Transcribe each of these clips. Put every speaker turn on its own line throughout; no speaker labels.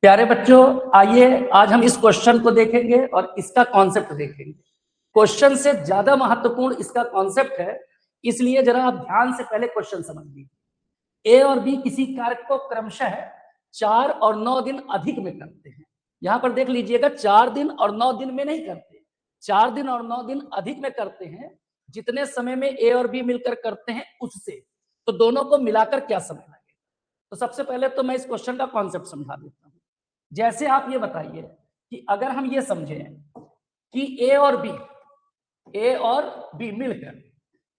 प्यारे बच्चों, आइए आज हम इस क्वेश्चन को देखेंगे और इसका कॉन्सेप्ट देखेंगे। क्वेश्चन से ज्यादा महत्वपूर्ण इसका कॉन्सेप्ट है, इसलिए जरा आप ध्यान से पहले क्वेश्चन समझ लीजिए। ए और बी किसी कार्य को क्रमशः 4 और 9 दिन अधिक में करते हैं। यहाँ पर देख लीजिएगा, 4 दिन और 9 दिन में नहीं करते, 4 दिन और 9 दिन अधिक में करते हैं। जितने समय में ए और बी मिलकर करते हैं उससे, तो दोनों को मिलाकर क्या समय लगेगा। तो सबसे पहले तो मैं इस क्वेश्चन का कॉन्सेप्ट समझा देता हूँ। जैसे आप ये बताइए कि अगर हम ये समझें कि ए और बी मिलकर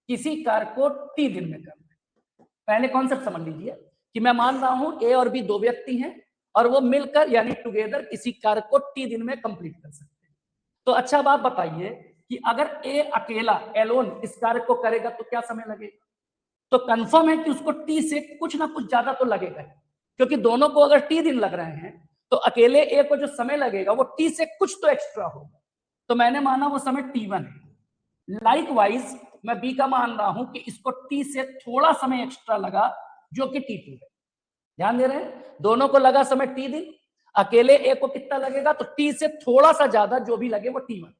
किसी कार्य को टी दिन में करते हैं। पहले कॉन्सेप्ट समझ लीजिए कि मैं मान रहा हूं ए और बी दो व्यक्ति हैं और वो मिलकर यानी टुगेदर किसी कार्य को टी दिन में कंप्लीट कर सकते हैं। तो अच्छा अब आप बताइए कि अगर ए अकेला एलोन इस कार्य को करेगा तो क्या समय लगेगा। तो कंफर्म है कि उसको टी से कुछ ना कुछ ज्यादा तो लगेगा, क्योंकि दोनों को अगर टी दिन लग रहे हैं तो अकेले ए को जो समय लगेगा वो टी से कुछ तो एक्स्ट्रा होगा। तो मैंने माना वो समय T1 है। लाइकवाइज मैं बी का मान रहा हूं कि इसको टी से थोड़ा समय एक्स्ट्रा लगा जो कि T2 है। ध्यान दे रहे हैं, दोनों को लगा समय टी दिन, अकेले ए को कितना लगेगा तो टी से थोड़ा सा ज्यादा जो भी लगे वो T1,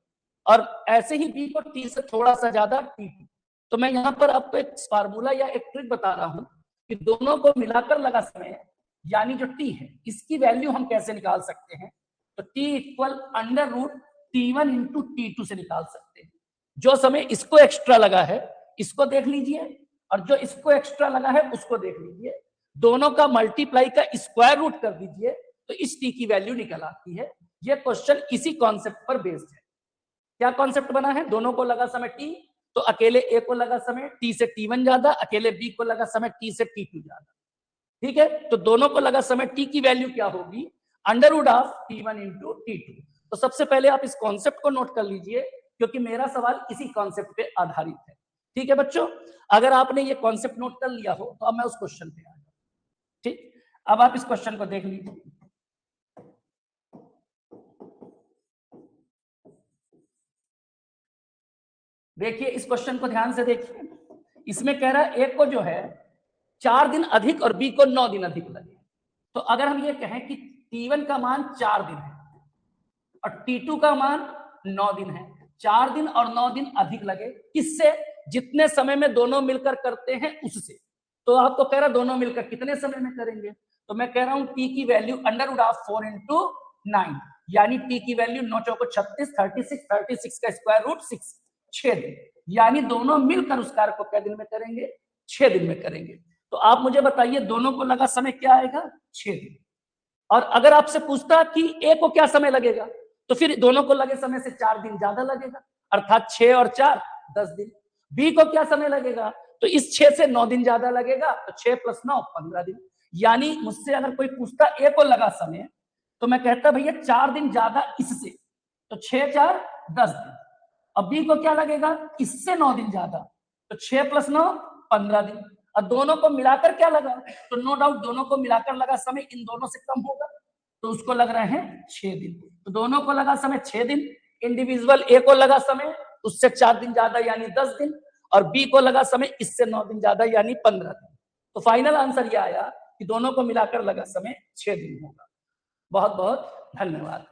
और ऐसे ही बी को टी से थोड़ा सा ज्यादा T2। तो मैं यहाँ पर आपको एक फार्मूला या एक ट्रिक बता रहा हूं कि दोनों को मिलाकर लगा समय यानी जो टी है इसकी वैल्यू हम कैसे निकाल सकते हैं। तो T equal under root T1 into T2 से निकाल सकते हैं। जो समय इसको एक्स्ट्रा लगा है इसको देख लीजिए और जो इसको एक्स्ट्रा लगा है उसको देख लीजिए, दोनों का मल्टीप्लाई का स्क्वायर रूट कर दीजिए तो इस टी की वैल्यू निकल आती है। यह क्वेश्चन इसी कॉन्सेप्ट पर बेस्ड है। क्या कॉन्सेप्ट बना है, दोनों को लगा समय टी, तो अकेले ए को लगा समय टी से T1 ज्यादा, अकेले बी को लगा समय टी से T2 ज्यादा। ठीक है, तो दोनों को लगा समय टी की वैल्यू क्या होगी, under root of T1 into T2। तो सबसे पहले आप इस कॉन्सेप्ट को नोट कर लीजिए क्योंकि मेरा सवाल इसी कॉन्सेप्ट पे आधारित है। ठीक है बच्चों, अगर आपने ये कॉन्सेप्ट नोट कर लिया हो तो अब मैं उस क्वेश्चन पे आ जाऊं। ठीक, अब आप इस क्वेश्चन को देख लीजिए। देखिए इस क्वेश्चन को ध्यान से देखिए, इसमें कह रहा है ए को जो है 4 दिन अधिक और बी को 9 दिन अधिक लगे। तो अगर हम ये कहें कि T1 का मान 4 दिन है और T2 का मान 9 दिन है, 4 दिन और 9 दिन अधिक लगे, किससे, जितने समय में दोनों मिलकर करते हैं उससे। तो आपको कह रहा दोनों मिलकर कितने समय में करेंगे, तो मैं कह रहा हूं टी की value under root of 4 into 9, यानी टी की वैल्यू 9 चौको 36, 36 का स्क्वायर रूट 6, 6 दिन, यानी दोनों मिलकर उस कार्य को क्या दिन में करेंगे, 6 दिन में करेंगे। तो आप मुझे बताइए दोनों को लगा समय क्या आएगा, 6 दिन। और अगर आपसे पूछता कि ए को क्या समय लगेगा, तो फिर दोनों को लगे समय से 4 दिन ज्यादा लगेगा, अर्थात 6 और 4 10 दिन। बी को क्या समय लगेगा, तो इस 6 से 9 दिन ज्यादा लगेगा, तो 6 प्लस 9 15 दिन। यानी मुझसे अगर कोई पूछता ए को लगा समय, तो मैं कहता भैया 4 दिन ज्यादा इससे, तो 6 4 10 दिन। अब बी को क्या लगेगा, इससे 9 दिन ज्यादा, तो 6 प्लस 9 15 दिन। और दोनों को मिलाकर क्या लगा, तो नो डाउट दोनों को मिलाकर लगा समय इन दोनों से कम होगा, तो उसको लग रहे हैं 6 दिन। तो दोनों को लगा समय 6 दिन, इंडिविजुअल ए को लगा समय उससे 4 दिन ज्यादा यानी 10 दिन, और बी को लगा समय इससे 9 दिन ज्यादा यानी 15 दिन। तो फाइनल आंसर यह आया कि दोनों को मिलाकर लगा समय 6 दिन होगा। बहुत बहुत धन्यवाद।